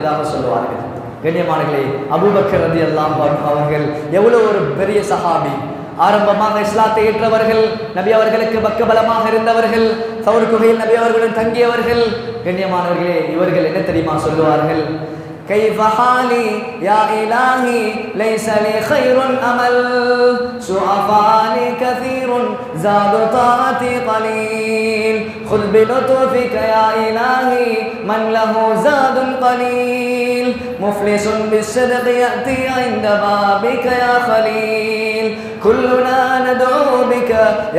சொல்லுவார்கள். கண்ணியமானவர்களே, அபூபக்கர் ரலியல்லாஹு அன்ஹு அவர்கள் எவ்வளவு ஒரு பெரிய சஹாபி. ஆரம்பமாக இஸ்லாத்தை ஏற்றவர்கள், நபி அவர்களுக்கு பக்கபலமாக இருந்தவர்கள், சவுர் குகையில் நபி அவர்களுடன் தங்கியவர்கள். கண்ணியமானவர்களே, இவர்கள் என்ன தெரியுமா சொல்லுவார்கள்? كيف حالي يا إلهي ليس لي خير أمل سوء أفعالي كثير زاد طاعتي قليل خذ بلطفك يا إلهي من له زاد قليل مفلس بالصدق يأتي عند بابك يا خليل كلنا ندعو بك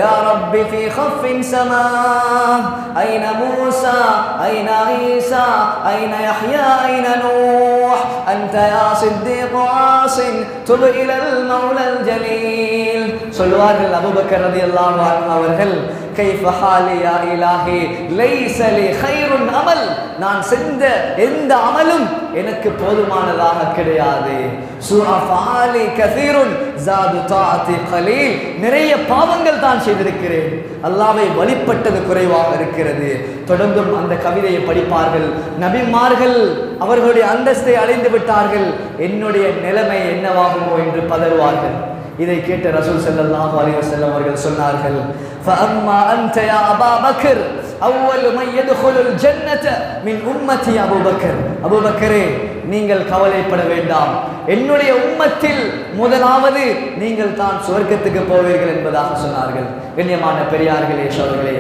يا رب في خف سماه أين موسى أين عيسى أين يحيى أين نوح أنت يا صديق عاصم تب إلى المولى الجليل சொல்வார்கள் அபூபக்கர் ரலியல்லாஹு அன்ஹு அவர்கள் كيف حالي يا إلهي ليس لي خير أمل நான் செஞ்ச எந்த அமலும் எனக்கு போதுமானதாக கிடையாது சுஅஃபாலி கஸீருன் ஜாது தாஅதி கலீல் நிறைய பாவங்கள் தான் செய்திருக்கிறேன் அல்லாஹ்வை வழிபட்டது குறைவாக இருக்கிறது. தொடர்ந்தும் அந்த கவிதையை படிப்பார்கள். நபிமார்கள் அவர்களுடைய அந்தஸ்தை அடைந்து விட்டார்கள், என்னுடைய நிலைமை என்னவாகுமோ என்று பதறுவார்கள். இதை கேட்ட ரசூல் ஸல்லல்லாஹு அலைஹி வஸல்லம் அவர்கள் சொன்னார்கள், فأما أنت يا أبا بكر أول من يدخل الجنة من أمتي أبو بكر. அபூ பக்கரே, நீங்கள் கவலைப்பட வேண்டாம், என்னுடைய உம்மத்தில் முதலாவது நீங்கள் தான் சுவர்க்கத்துக்கு போவீர்கள் என்பதாக சொன்னார்கள். கண்ணியமான பெரியார்களே, சகோதரர்களே,